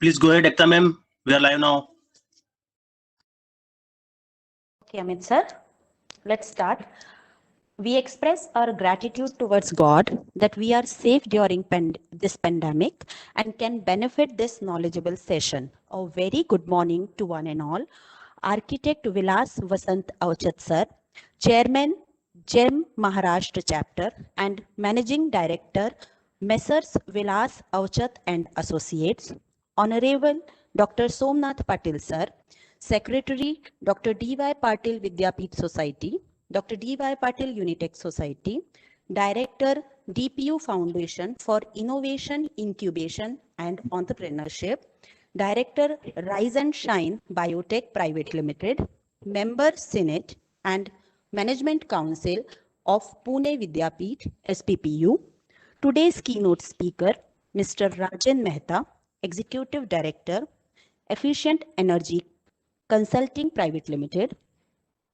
Please go ahead, Ekta ma'am. We are live now. Okay, Amit sir, let's start. We express our gratitude towards God that we are safe during this pandemic and can benefit this knowledgeable session. A very good morning to one and all. Architect Vilas Vasant Avchat sir, Chairman GEM Maharashtra Chapter and Managing Director Messrs Vilas Avchat and Associates, Honorable Dr. Somnath Patil sir, Secretary Dr. D.Y. Patil Vidyapeeth Society, Dr. D.Y. Patil Unitech Society, Director DPU Foundation for Innovation, Incubation and Entrepreneurship, Director Rise and Shine Biotech Private Limited, Member Senate and Management Council of Pune Vidyapeeth SPPU. Today's keynote speaker, Mr. Rajan Mehta, Executive Director, Efficient Energy Consulting Private Limited,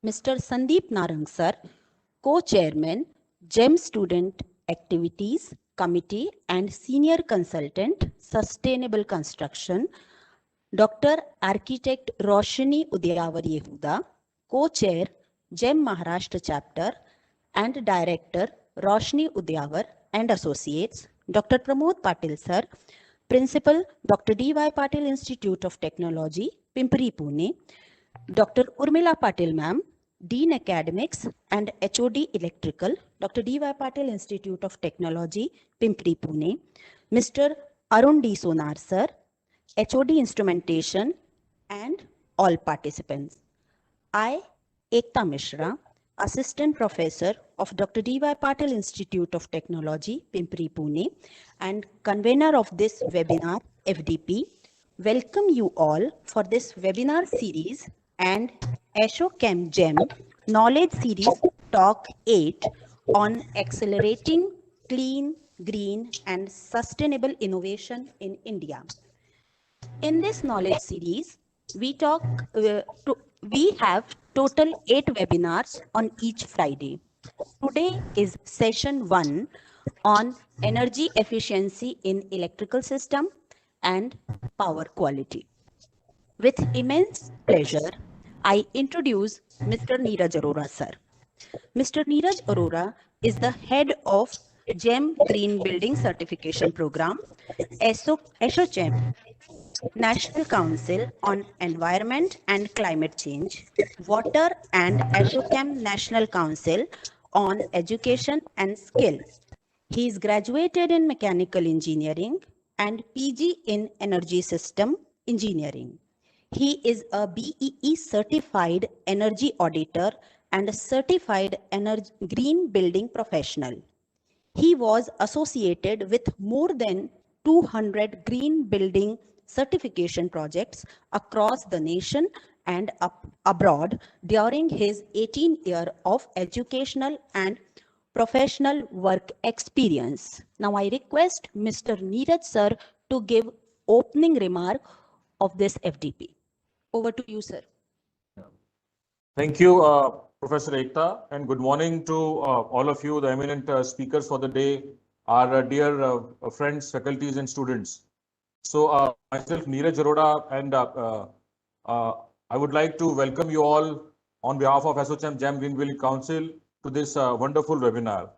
Mr. Sandeep Narang sir, Co-Chairman, GEM Student Activities Committee and Senior Consultant, Sustainable Construction, Dr. Architect Roshni Udayavar Yehuda, Co-Chair, GEM Maharashtra Chapter and Director, Roshni Udayavar and Associates, Dr. Pramod Patil sir, Principal, Dr. D.Y. Patil Institute of Technology, Pimpri, Pune, Dr. Urmila Patil ma'am, Dean Academics and HOD Electrical, Dr. D.Y. Patil Institute of Technology, Pimpri, Pune, Mr. Arun D. Sonar sir, HOD Instrumentation and all participants. I, Ekta Mishra, Assistant Professor of Dr. D.Y. Patil Institute of Technology, Pimpri, Pune, and convener of this webinar, FDP, welcome you all for this webinar series and ASHOChem GEM Knowledge Series Talk 8 on accelerating clean, green, and sustainable innovation in India. In this knowledge series, we have total 8 webinars on each Friday. Today is session 1 on energy efficiency in electrical system and power quality. With immense pleasure, I introduce Mr. Neeraj Arora sir. Mr. Neeraj Arora is the head of GEM Green Building Certification Program, ASHOChem, National Council on Environment and Climate Change, Water and ASHOChem National Council on Education and Skill. He is graduated in Mechanical Engineering and PG in Energy System Engineering. He is a BEE certified energy auditor and a certified green building professional. He was associated with more than 200 green building certification projects across the nation and abroad during his 18 years of educational and professional work experience. Now I request Mr. Neeraj sir to give opening remark of this FDP. Over to you, sir. Thank you, Professor Ekta, and good morning to all of you, the eminent speakers for the day, our dear friends, faculties, and students. So, myself, Neeraj Arora, and I would like to welcome you all on behalf of ASHOChem GEM Green Building Council to this wonderful webinar.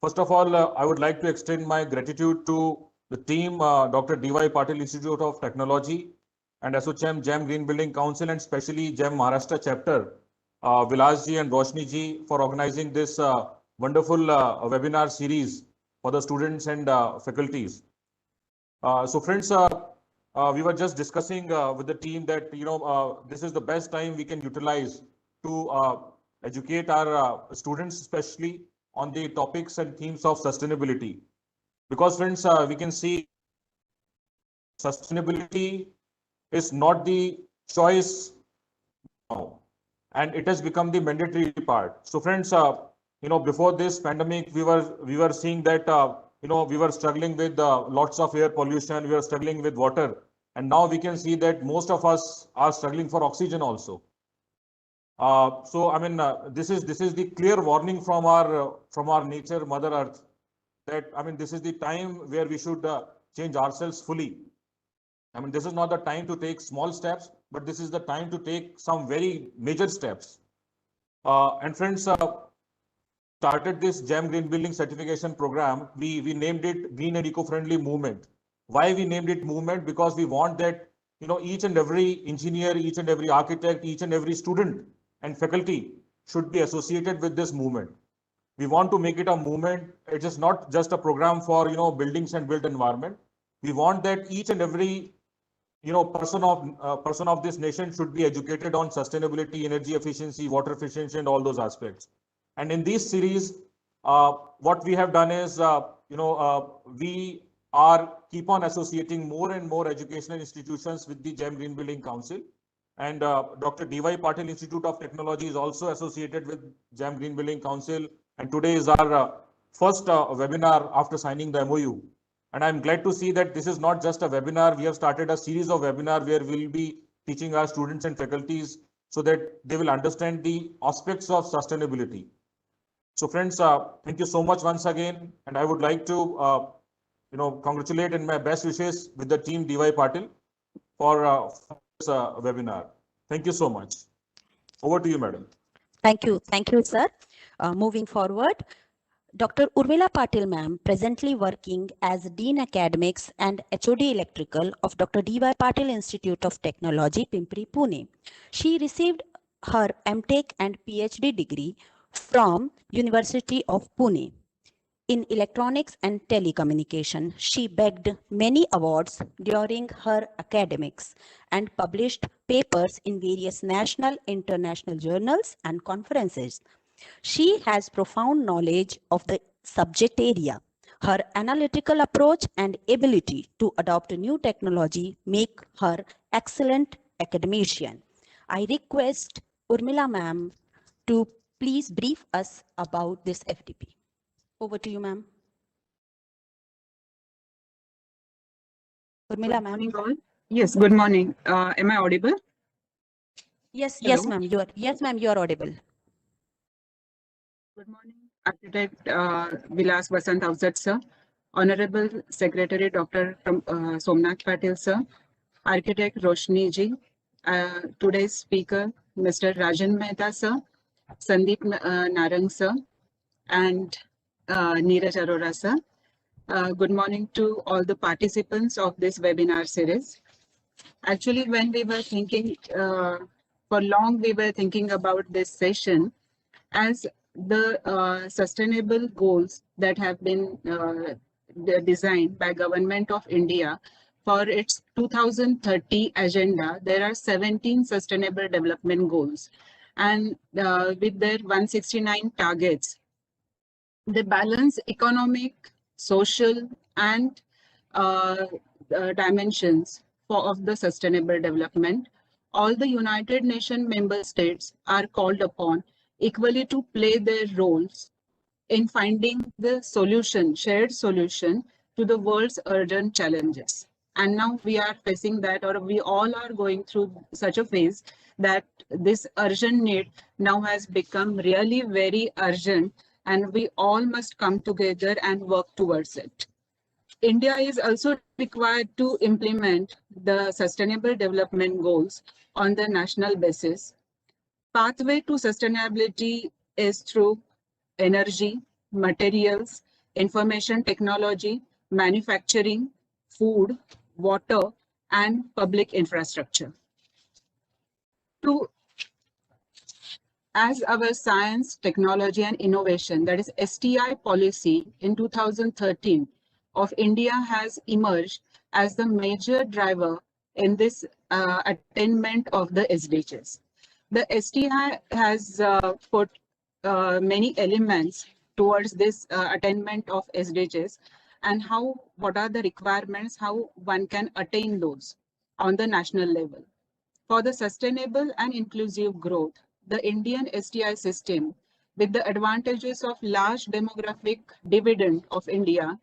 First of all, I would like to extend my gratitude to the team, Dr. D.Y. Patil Institute of Technology and ASHOChem GEM Green Building Council, and especially GEM Maharashtra Chapter, Vilas ji and Roshni ji, for organizing this wonderful webinar series for the students and faculties. So friends, we were just discussing with the team that, this is the best time we can utilize to educate our students, especially on the topics and themes of sustainability. Because friends, we can see sustainability is not the choice now, and it has become the mandatory part. So friends, before this pandemic, we were seeing that we were struggling with lots of air pollution, we were struggling with water, and now we can see that most of us are struggling for oxygen also. So I mean, this is the clear warning from our nature, Mother Earth, that I mean this is the time where we should change ourselves fully. I mean, this is not the time to take small steps, but this is the time to take some very major steps. And friends, started this GEM Green Building Certification Program. We named it Green and Eco-Friendly Movement. Why we named it movement? Because we want that, you know, each and every engineer, each and every architect, each and every student and faculty should be associated with this movement. We want to make it a movement. It is not just a program for, you know, buildings and built environment. We want that each and every, you know, person of this nation should be educated on sustainability, energy efficiency, water efficiency, and all those aspects. And in this series, what we have done is, we are keep on associating more and more educational institutions with the GEM Green Building Council. And Dr. D.Y. Patil Institute of Technology is also associated with GEM Green Building Council. And today is our first webinar after signing the MOU. And I'm glad to see that this is not just a webinar. We have started a series of webinars where we'll be teaching our students and faculties so that they will understand the aspects of sustainability. So friends, thank you so much once again. And I would like to, congratulate and my best wishes with the team D.Y. Patil for this webinar. Thank you so much. Over to you, madam. Thank you, sir. Moving forward, Dr. Urmila Patil ma'am, presently working as Dean Academics and HOD Electrical of Dr. D.Y. Patil Institute of Technology, Pimpri, Pune. She received her MTech and PhD degree from University of Pune. In electronics and telecommunication, she bagged many awards during her academics and published papers in various national, international journals and conferences. She has profound knowledge of the subject area. Her analytical approach and ability to adopt new technology make her excellent academician. I request Urmila ma'am to please brief us about this FDP. Over to you, ma'am. Urmila ma'am. Yes, good morning. Am I audible? Yes, Hello? yes, ma'am, you are audible. Good morning, Architect Vilas Vasant Avzat, sir. Honorable Secretary Dr. Somnath Patil, sir. Architect Roshni ji. Today's speaker, Mr. Rajan Mehta, sir. Sandeep Narang, sir. And Neeraj Arora, sir. Good morning to all the participants of this webinar series. Actually, when we were thinking, for long we were thinking about this session as the sustainable goals that have been designed by Government of India for its 2030 agenda. There are 17 sustainable development goals, and with their 169 targets, they balance economic, social, and dimensions of the sustainable development. All the United Nations member states are called upon equally to play their roles in finding the solution, shared solution to the world's urgent challenges. And now we are facing that, or we all are going through such a phase that this urgent need now has become really very urgent, and we all must come together and work towards it. India is also required to implement the Sustainable Development Goals on the national basis. Pathway to sustainability is through energy, materials, information technology, manufacturing, food, water, and public infrastructure. As our science, technology, and innovation, that is STI policy in 2013 of India has emerged as the major driver in this attainment of the SDGs. The STI has put many elements towards this attainment of SDGs, and what are the requirements, how one can attain those on the national level. For the sustainable and inclusive growth, the Indian STI system, with the advantages of large demographic dividend of India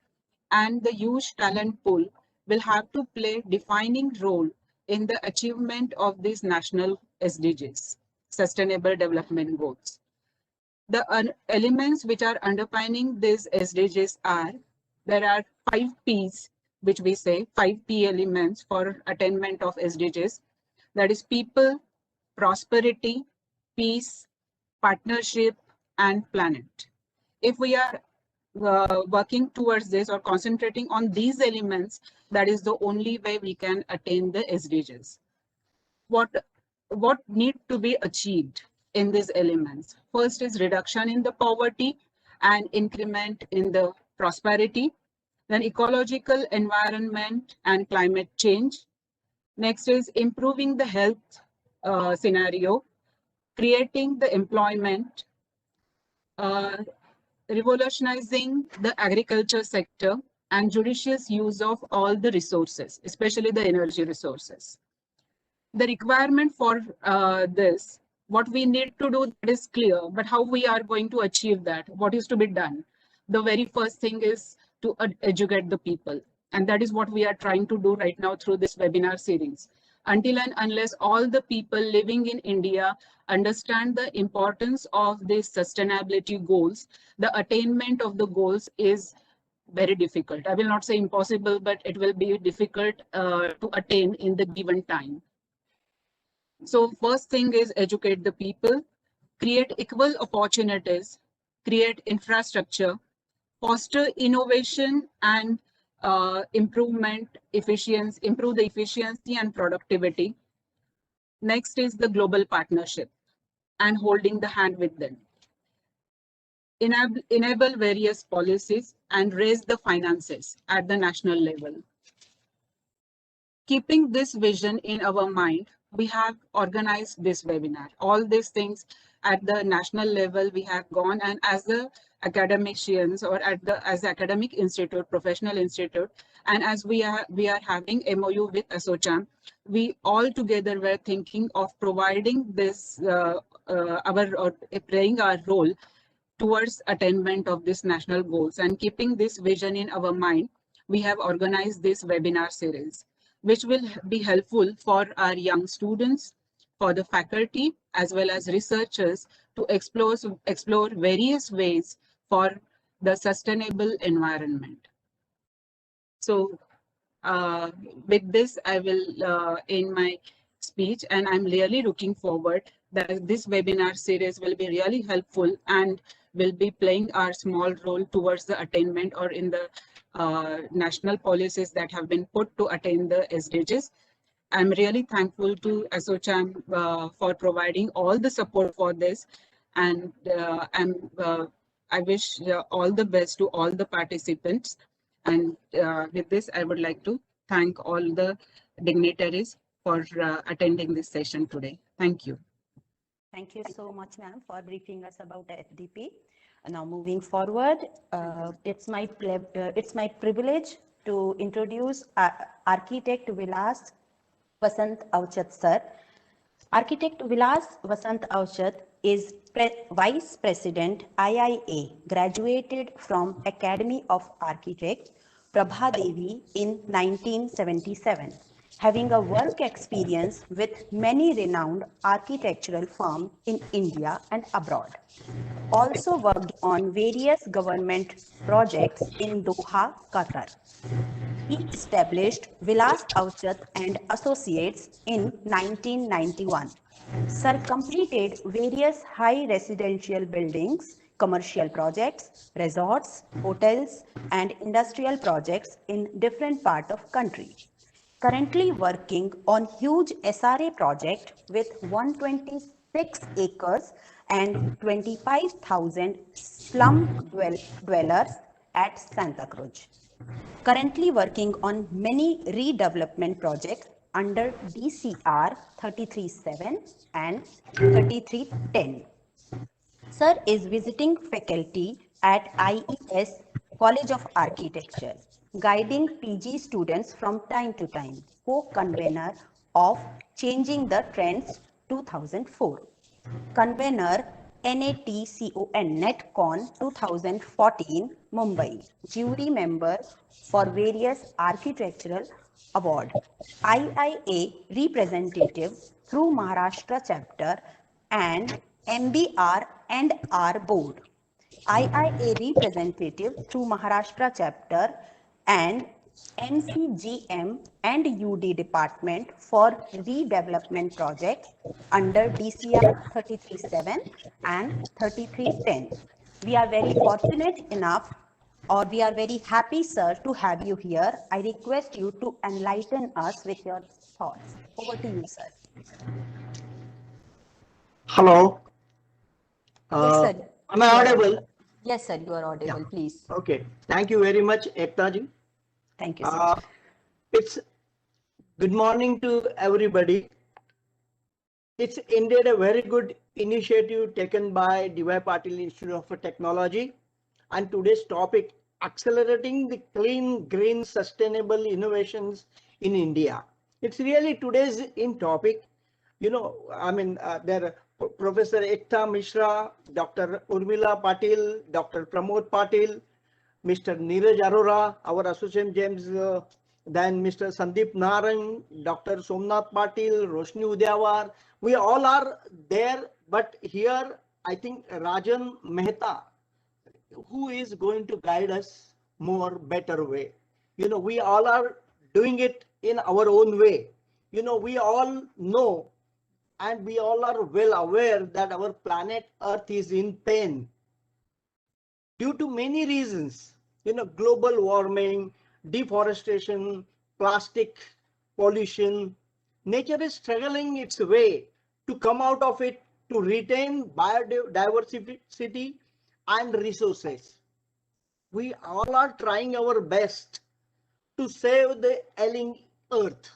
and the huge talent pool, will have to play defining role in the achievement of these national SDGs, Sustainable Development Goals. The elements which are underpinning these SDGs are, there are 5 Ps which we say 5P elements for attainment of SDGs. That is people, prosperity, peace, partnership, and planet. If we are working towards this or concentrating on these elements, that is the only way we can attain the SDGs. What need to be achieved in these elements? First is reduction in the poverty and increment in the prosperity. Then ecological environment and climate change. Next is improving the health scenario, creating the employment, revolutionizing the agriculture sector, and judicious use of all the resources, especially the energy resources. The requirement for this, what we need to do, that is clear, but how we are going to achieve that, what is to be done? The very first thing is to educate the people. And that is what we are trying to do right now through this webinar series. Until and unless all the people living in India understand the importance of these sustainability goals, the attainment of the goals is very difficult. I will not say impossible, but it will be difficult to attain in the given time. So first thing is educate the people, create equal opportunities, create infrastructure, foster innovation and improvement, efficiency, improve the efficiency and productivity. Next is the global partnership and holding the hand with them. Enable various policies and raise the finances at the national level. Keeping this vision in our mind, we have organized this webinar. All these things at the national level, we have gone, and as the academicians or as the academic institute, professional institute, and as we are having MOU with ASSOCHAM, we all together were thinking of providing this, playing our role towards attainment of these national goals. And keeping this vision in our mind, we have organized this webinar series, which will be helpful for our young students, for the faculty, as well as researchers to explore various ways for the sustainable environment. So with this, I will end my speech, and I'm really looking forward that this webinar series will be really helpful and will be playing our small role towards the attainment or in the national policies that have been put to attain the SDGs. I'm really thankful to ASSOCHAM for providing all the support for this, and I wish all the best to all the participants. And with this, I would like to thank all the dignitaries for attending this session today. Thank you. Thank you so much, ma'am, for briefing us about the FDP. Now moving forward, it's my privilege to introduce Architect Vilas Vasant Avchat sir. Architect Vilas Vasant Avchat is Vice President IIA, graduated from Academy of Architects Prabha Devi in 1977. Having a work experience with many renowned architectural firms in India and abroad. Also worked on various government projects in Doha, Qatar. He established Vilas Avchat and Associates in 1991. Sir completed various high residential buildings, commercial projects, resorts, hotels, and industrial projects in different parts of country. Currently working on huge SRA project with 126 acres and 25,000 slum dwellers at Santa Cruz. Currently working on many redevelopment projects under DCR 337 and 3310. Sir is visiting faculty at IES College of Architecture, guiding PG students from time to time, co-convener of Changing the Trends 2004, convener NATCON NetCon 2014 Mumbai, jury member for various architectural award, IIA representative through Maharashtra chapter and MBR and R board, IIA representative through Maharashtra chapter and NCGM and UD department for redevelopment project under DCR 33.7 and 33.10. We are very fortunate enough, or we are very happy, sir, to have you here. I request you to enlighten us with your thoughts. Over to you, sir. Hello. Yes, sir. Am I You are audible? Yes, sir, you are audible, please. Okay. Thank you very much, Ekta ji. Thank you, sir. It's good morning to everybody. It's indeed a very good initiative taken by D.Y. Patil Institute of Technology. And today's topic, accelerating the clean, green, sustainable innovations in India. It's really today's in topic. You know, I mean, there Professor Ekta Mishra, Dr. Urmila Patil, Dr. Pramod Patil, Mr. Neeraj Arora, our Associate James, then Mr. Sandeep Narang, Dr. Somnath Patil, Roshni Udyawar. We all are there, but here I think Rajan Mehta, who is going to guide us more better way. You know, we all are doing it in our own way. You know, we all know and we all are well aware that our planet Earth is in pain due to many reasons. You know, global warming, deforestation, plastic pollution. Nature is struggling its way to come out of it, to retain biodiversity and resources. We all are trying our best to save the ailing earth.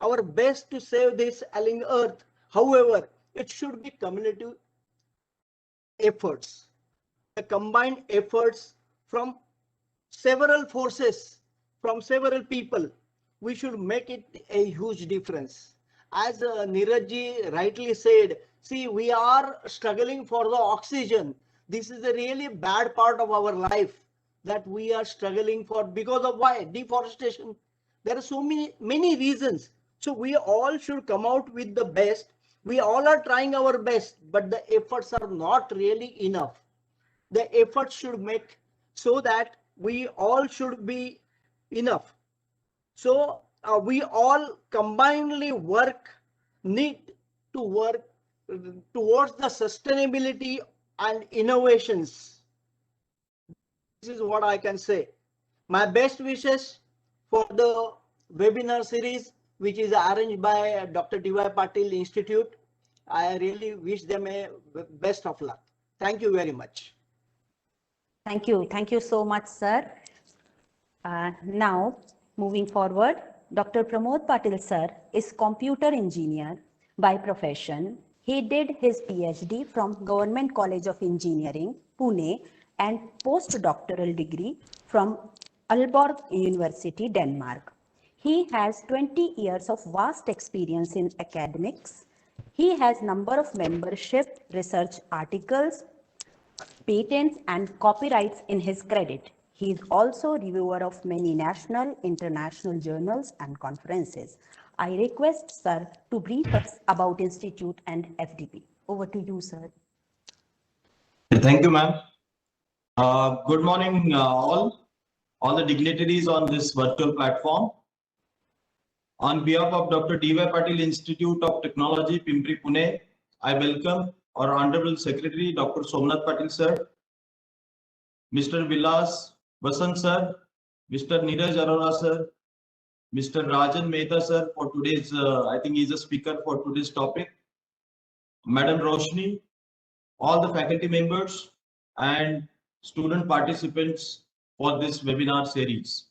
Our best to save this ailing earth. However, it should be cumulative efforts, the combined efforts from several forces, from several people. We should make it a huge difference. As Neeraj ji rightly said, see, we are struggling for the oxygen. This is a really bad part of our life that we are struggling for, because of why? Deforestation. There are so many reasons. So we all should come out with the best. We all are trying our best, but the efforts are not really enough. The efforts should make so that we all should be enough. So we all combinedly need to work towards the sustainability and innovations. This is what I can say. My best wishes for the webinar series, which is arranged by Dr. D.Y. Patil Institute. I really wish them a best of luck. Thank you very much. Thank you. Thank you so much, sir. Now, moving forward, Dr. Pramod Patil, sir, is computer engineer by profession. He did his PhD from Government College of Engineering, Pune, and postdoctoral degree from Aalborg University, Denmark. He has 20 years of vast experience in academics. He has number of membership, research articles, patents and copyrights in his credit. He is also reviewer of many national, international journals and conferences. I request sir to brief us about Institute and FDP. Over to you, sir. Thank you, ma'am. Good morning, all the dignitaries on this virtual platform. On behalf of Dr. D.Y. Patil Institute of Technology, Pimpri, Pune, I welcome our Honorable Secretary, Dr. Somnath Patil, sir, Mr. Vilas Basant, sir, Mr. Neeraj Arora, sir, Mr. Rajan Mehta, sir, for today's, I think he's a speaker for today's topic, Madam Roshni, all the faculty members and student participants for this webinar series.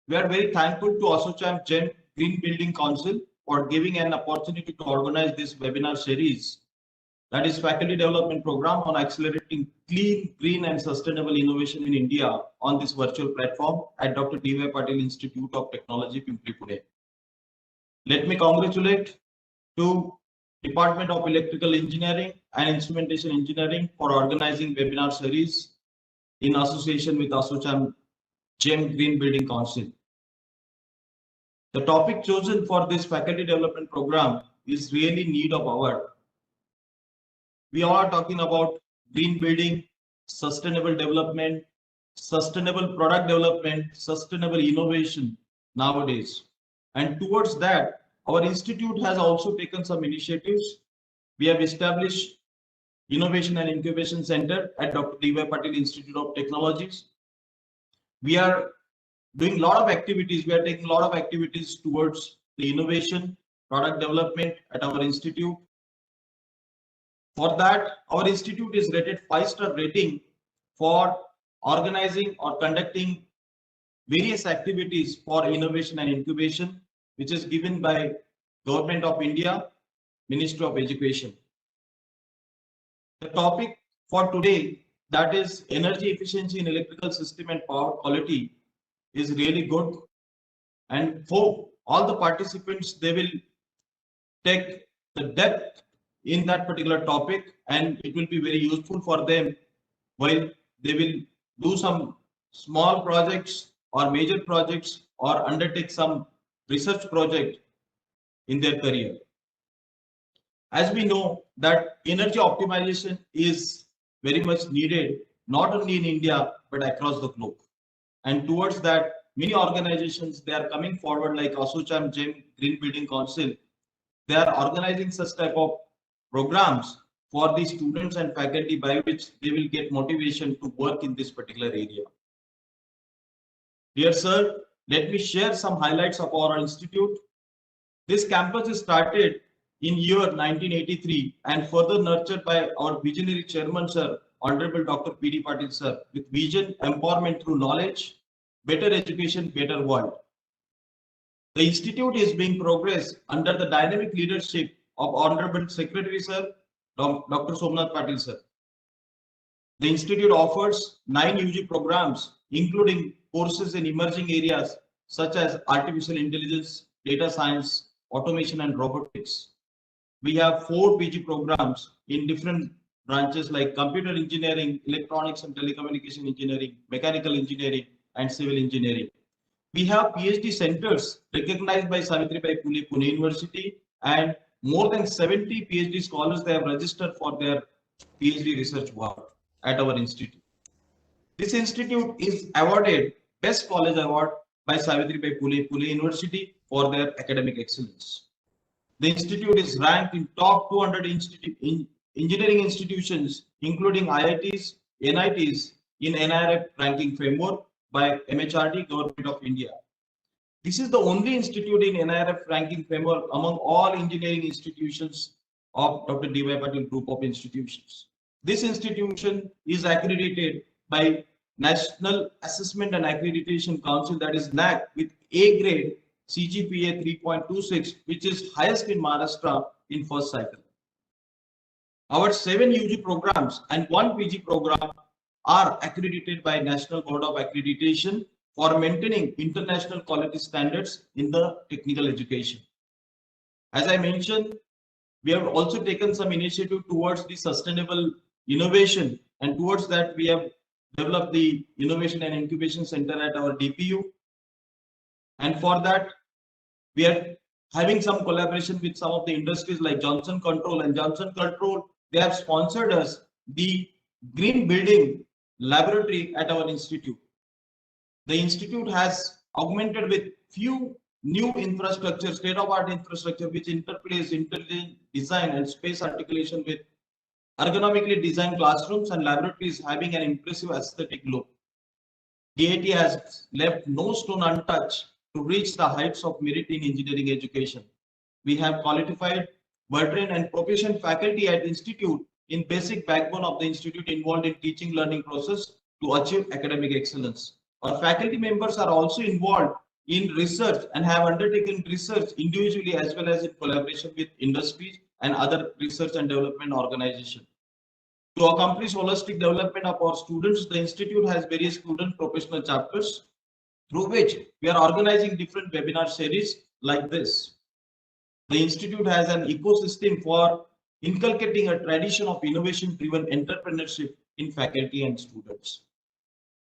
We are very thankful to ASSOCHAM GEM Green Building Council for giving an opportunity to organize this webinar series, that is Faculty Development Program on Accelerating Clean, Green and Sustainable Innovation in India on this virtual platform at Dr. D.Y. Patil Institute of Technology, Pimpri, Pune. Let me congratulate to Department of Electrical Engineering and Instrumentation Engineering for organizing webinar series in association with ASSOCHAM GEM Green Building Council. The topic chosen for this faculty development program is really need of our. We are talking about green building, sustainable development, sustainable product development, sustainable innovation nowadays. And towards that, our institute has also taken some initiatives. We have established Innovation and Incubation Center at Dr. D.Y. Patil Institute of Technologies. We are doing a lot of activities. We are taking a lot of activities towards the innovation, product development at our institute. For that, our institute is rated 5-star rating for organizing or conducting various activities for innovation and incubation, which is given by Government of India, Ministry of Education. The topic for today, that is energy efficiency in electrical system and power quality, is really good, and hope all the participants, they will take the depth in that particular topic, and it will be very useful for them while they will do some small projects or major projects or undertake some research project in their career. As we know that energy optimization is very much needed, not only in India, but across the globe. And towards that, many organizations, they are coming forward, like ASSOCHAM GEM Green Building Council. They are organizing such type of programs for the students and faculty, by which they will get motivation to work in this particular area. Dear sir, let me share some highlights of our institute. This campus is started in year 1983 and further nurtured by our visionary chairman, sir, Honorable Dr. P.D. Patil, sir, with vision, empowerment through knowledge, better education, better world. The institute is being progressed under the dynamic leadership of Honorable Secretary, sir, Dr. Somnath Patil, sir. The institute offers 9 UG programs, including courses in emerging areas such as artificial intelligence, data science, automation, and robotics. We have 4 PG programs in different branches like computer engineering, electronics and telecommunication engineering, mechanical engineering, and civil engineering. We have PhD centers recognized by Savitribai Phule Pune University, and more than 70 PhD scholars they have registered for their PhD research work at our institute. This institute is awarded Best College Award by Savitribai Phule Pune University for their academic excellence. The institute is ranked in top 200 engineering institutions, including IITs, NITs, in NIRF ranking framework by MHRD, Government of India. This is the only institute in NIRF ranking framework among all engineering institutions of Dr. D.Y. Patil Group of Institutions. This institution is accredited by National Assessment and Accreditation Council, that is NAAC, with A grade CGPA 3.26, which is highest in Maharashtra in first cycle. Our 7 UG programs and 1 PG program are accredited by National Board of Accreditation for maintaining international quality standards in the technical education. As I mentioned, we have also taken some initiative towards the sustainable innovation, and towards that we have developed the Innovation and Incubation Center at our DPU. And for that, we are having some collaboration with some of the industries like Johnson Control, and Johnson Control, they have sponsored us the Green Building Laboratory at our institute. The institute has augmented with few new infrastructure, state-of-art infrastructure, which interplays intelligent design and space articulation with ergonomically designed classrooms and laboratories having an impressive aesthetic look. DIT has left no stone untouched to reach the heights of merit in engineering education. We have qualified, well-trained and proficient faculty at the institute in basic backbone of the institute involved in teaching learning process to achieve academic excellence. Our faculty members are also involved in research and have undertaken research individually as well as in collaboration with industries and other research and development organizations. To accomplish holistic development of our students, the institute has various student professional chapters through which we are organizing different webinar series like this. The institute has an ecosystem for inculcating a tradition of innovation-driven entrepreneurship in faculty and students.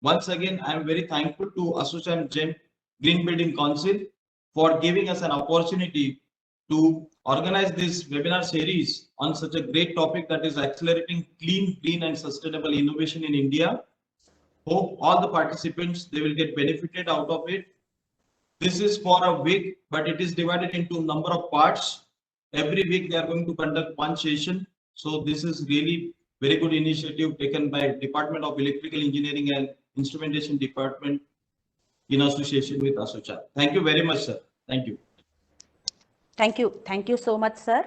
Once again, I am very thankful to ASSOCHAM GEM Green Building Council for giving us an opportunity to organize this webinar series on such a great topic, that is accelerating clean and sustainable innovation in India. Hope all the participants, they will get benefited out of it. This is for a week, but it is divided into number of parts. Every week they are going to conduct one session. So this is really very good initiative taken by Department of Electrical Engineering and Instrumentation Department in association with ASSOCHAM. Thank you very much, sir. Thank you. Thank you. Thank you so much, sir.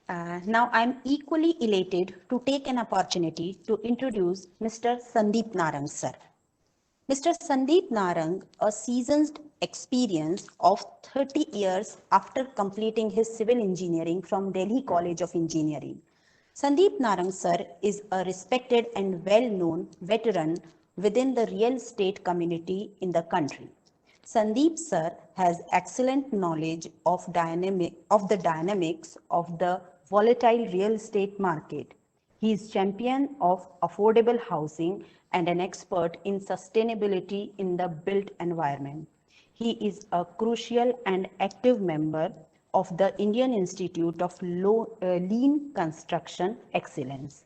Now I'm equally elated to take an opportunity to introduce Mr. Sandeep Narang, sir. Mr. Sandeep Narang, a seasoned experience of 30 years after completing his civil engineering from Delhi College of Engineering. Sandeep Narang, sir, is a respected and well-known veteran within the real estate community in the country. Sandeep, sir, has excellent knowledge of the dynamics of the volatile real estate market. He is champion of affordable housing and an expert in sustainability in the built environment. He is a crucial and active member of the Indian Institute of Lean Construction Excellence.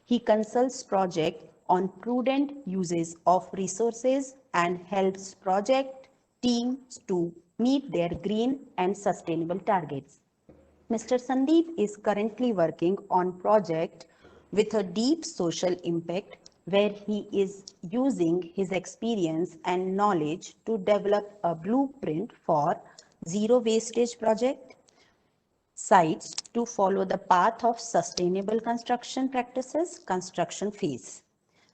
He consults projects on prudent uses of resources and helps project teams to meet their green and sustainable targets. Mr. Sandeep is currently working on project with a deep social impact where he is using his experience and knowledge to develop a blueprint for zero wastage project sites to follow the path of sustainable construction practices construction phase.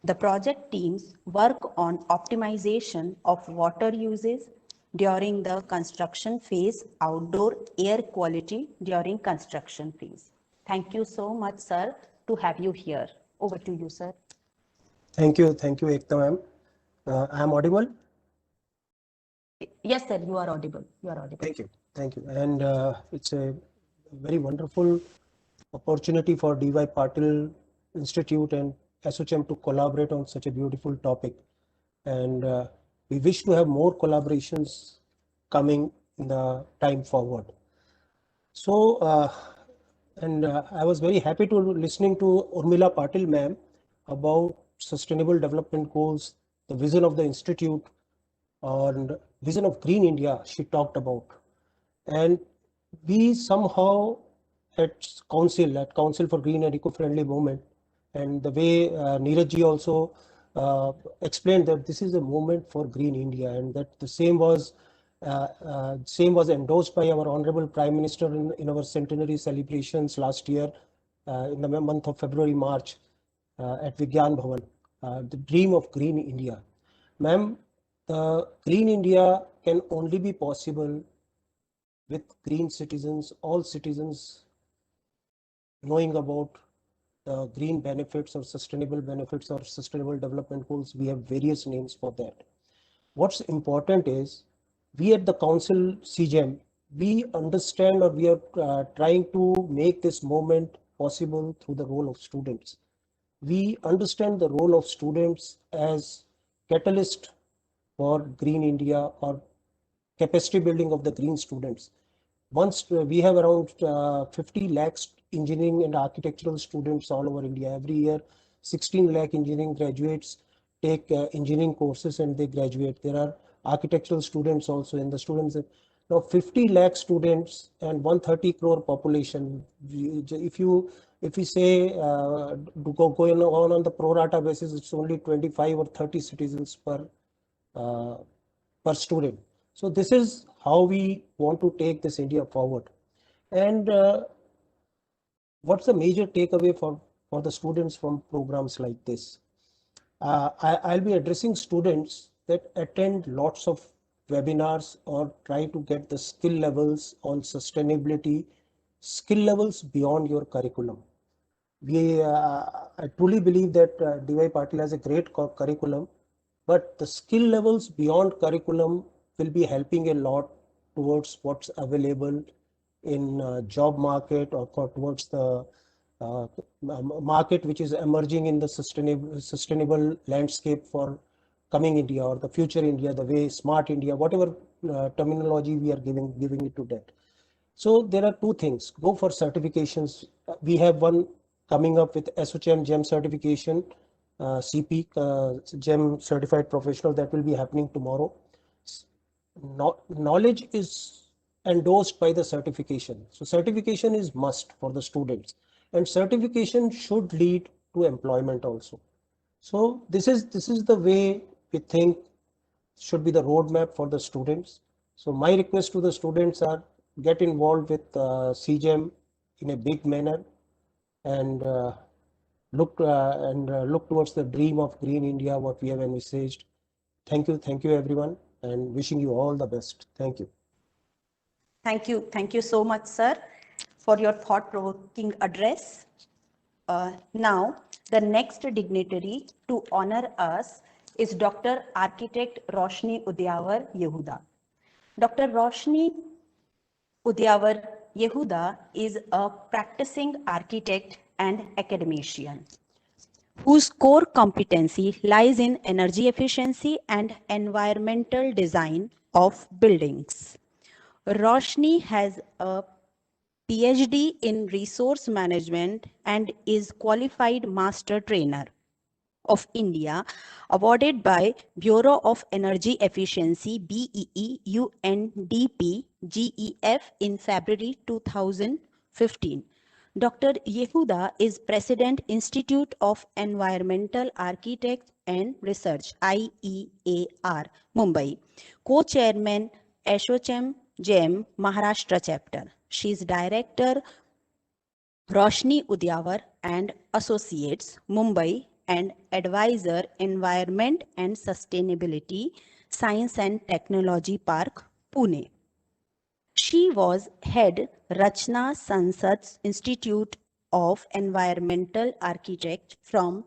The project teams work on optimization of water uses during the construction phase, outdoor air quality during construction phase. Thank you so much, sir, to have you here. Over to you, sir. Thank you, Ekta ma'am. I am audible? Yes, sir, you are audible. You are audible. Thank you. And it's a very wonderful opportunity for DY Patil Institute and ASSOCHAM to collaborate on such a beautiful topic. And we wish to have more collaborations coming in the time forward. So, I was very happy to listening to Urmila Patil ma'am about sustainable development goals, the vision of the institute, and vision of Green India she talked about. And we somehow at Council for Green and Eco-Friendly Movement, and the way Neeraj ji also explained that this is a movement for Green India, and that the same was endorsed by our Honorable Prime Minister in our centenary celebrations last year in the month of February, March at Vigyan Bhavan, the dream of Green India. Ma'am, Green India can only be possible with green citizens, all citizens knowing about green benefits or sustainable development goals. We have various names for that. What's important is we at the Council CGEM, we understand, or we are trying to make this movement possible through the role of students. We understand the role of students as catalyst for Green India or capacity building of the green students. Once we have around 50 lakhs engineering and architectural students all over India. Every year, 16 lakh engineering graduates take engineering courses and they graduate. There are architectural students also in the students. Now 50 lakh students and 130 crore population. If we say going on the pro rata basis, it's only 25 or 30 citizens per student. So this is how we want to take this India forward. And what's the major takeaway for the students from programs like this? I'll be addressing students that attend lots of webinars or try to get the skill levels on sustainability, skill levels beyond your curriculum. I truly believe that DY Patil has a great curriculum, but the skill levels beyond curriculum will be helping a lot towards what's available in job market or towards the market which is emerging in the sustainable landscape for coming India or the future India, the way smart India, whatever terminology we are giving it to that. So there are two things. Go for certifications. We have one coming up with ASSOCHAM GEM certification CP, GEM certified professional, that will be happening tomorrow. Knowledge is endorsed by the certification. So certification is must for the students, and certification should lead to employment also. So this is the way we think should be the roadmap for the students. So my request to the students are get involved with CGEM in a big manner, and look towards the dream of Green India, what we have envisaged. Thank you everyone, and wishing you all the best. Thank you. Thank you so much, sir, for your thought-provoking address. Now, the next dignitary to honor us is Dr. Architect Roshni Udyawar Yehuda. Dr. Roshni Udyawar Yehuda is a practicing architect and academician whose core competency lies in energy efficiency and environmental design of buildings. Roshni has a PhD in resource management and is qualified master trainer of India, awarded by Bureau of Energy Efficiency BEE UNDP GEF in February 2015. Dr. Yehuda is President Institute of Environmental Architects and Research IEAR Mumbai, co-chairman ASSOCHAM GEM Maharashtra chapter. She is director Roshni Udyawar and Associates, Mumbai, and advisor Environment and Sustainability, Science and Technology Park, Pune. She was head Rachna Sansad's Institute of Environmental Architect from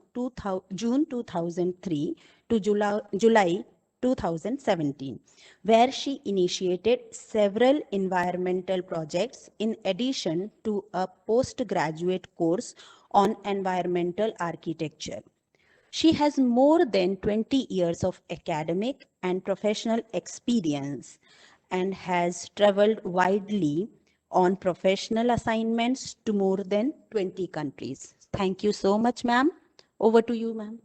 June 2003 to July 2017, where she initiated several environmental projects in addition to a postgraduate course on environmental architecture. She has more than 20 years of academic and professional experience and has traveled widely on professional assignments to more than 20 countries. Thank you so much, ma'am. Over to you, ma'am.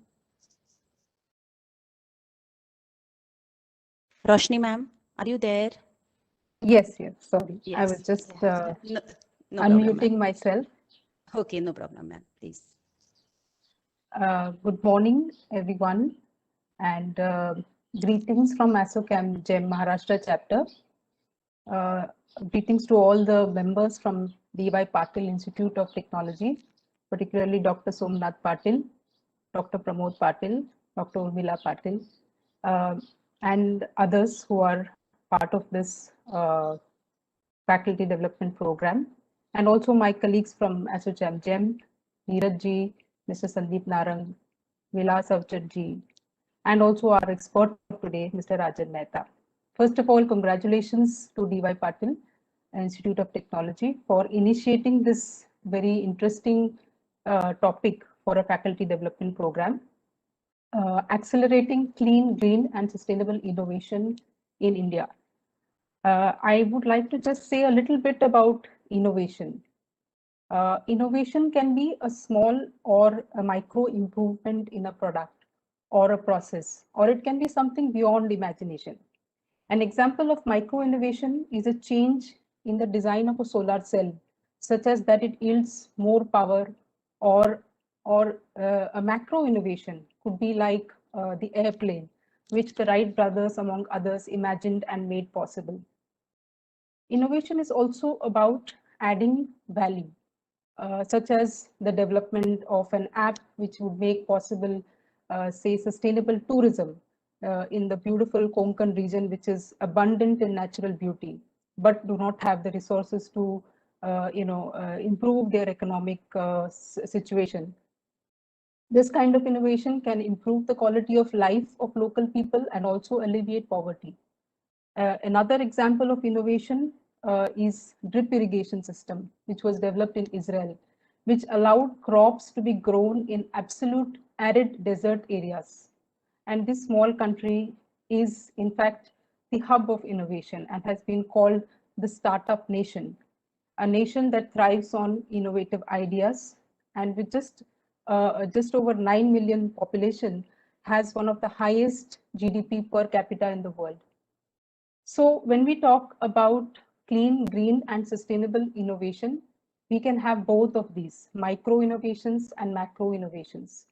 Roshni, ma'am, are you there? Yes, sorry. Yes. I was just No unmuting problem, myself. okay, no problem, ma'am, please. Good morning, everyone, and greetings from ASSOCHAM GEM Maharashtra chapter. Greetings to all the members from D.Y. Patil Institute of Technology, particularly Dr. Somnath Patil, Dr. Pramod Patil, Dr. Urmila Patil, and others who are part of this faculty development program, and also my colleagues from ASSOCHAM GEM, Neeraj ji, Mr. Sandeep Narang, Vilas Avchar ji, and also our expert today, Mr. Rajan Mehta. First of all, congratulations to D.Y. Patil Institute of Technology for initiating this very interesting topic for a faculty development program, accelerating clean, green, and sustainable innovation in India. I would like to just say a little bit about innovation. Innovation can be a small or a micro improvement in a product or a process, or it can be something beyond imagination. An example of micro innovation is a change in the design of a solar cell, such as that it yields more power, or a macro innovation could be like the airplane, which the Wright brothers, among others, imagined and made possible. Innovation is also about adding value, such as the development of an app which would make possible, say, sustainable tourism in the beautiful Konkan region, which is abundant in natural beauty, but do not have the resources to, improve their economic situation. This kind of innovation can improve the quality of life of local people and also alleviate poverty. Another example of innovation is drip irrigation system, which was developed in Israel, which allowed crops to be grown in absolute arid desert areas. And this small country is, in fact, the hub of innovation and has been called the startup nation, a nation that thrives on innovative ideas. And with just just over 9 million population, has one of the highest GDP per capita in the world. So when we talk about clean, green, and sustainable innovation, we can have both of these, micro innovations and macro innovations.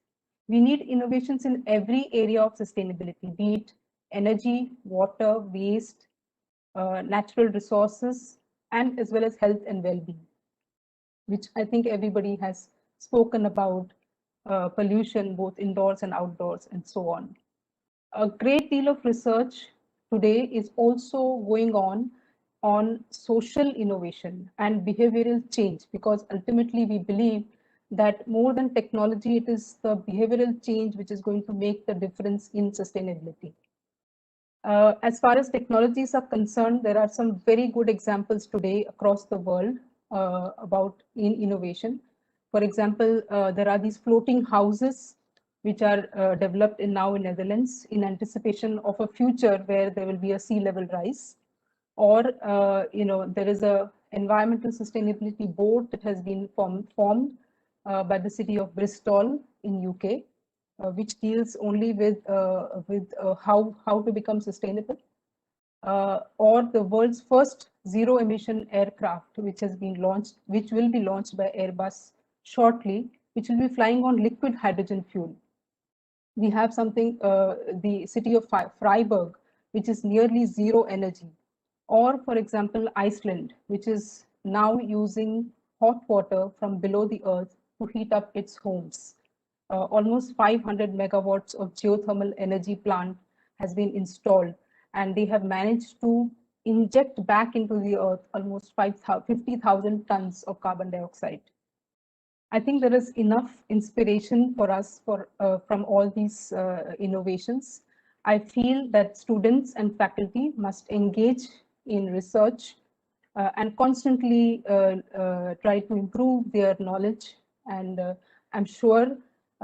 We need innovations in every area of sustainability, be it energy, water, waste, natural resources, and as well as health and well-being, which I think everybody has spoken about, pollution, both indoors and outdoors, and so on. A great deal of research today is also going on social innovation and behavioral change, because ultimately we believe that more than technology, it is the behavioral change which is going to make the difference in sustainability. As far as technologies are concerned, there are some very good examples today across the world about innovation. For example, there are these floating houses which are developed now in Netherlands in anticipation of a future where there will be a sea level rise. Or there is a environmental sustainability board that has been formed by the city of Bristol in UK, which deals only with how to become sustainable. Or the world's first zero emission aircraft, which has been launched, which will be launched by Airbus shortly, which will be flying on liquid hydrogen fuel. We have something, the city of Freiburg, which is nearly zero energy. Or, for example, Iceland, which is now using hot water from below the earth to heat up its homes. Almost 500 megawatts of geothermal energy plant has been installed, and they have managed to inject back into the earth almost 50,000 tons of carbon dioxide. I think there is enough inspiration for us from all these innovations. I feel that students and faculty must engage in research and constantly try to improve their knowledge. And I'm sure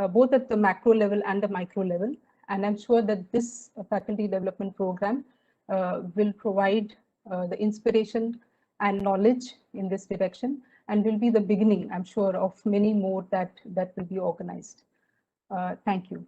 both at the macro level and the micro level. And I'm sure that this faculty development program will provide the inspiration and knowledge in this direction, and will be the beginning, I'm sure, of many more that will be organized. Thank you.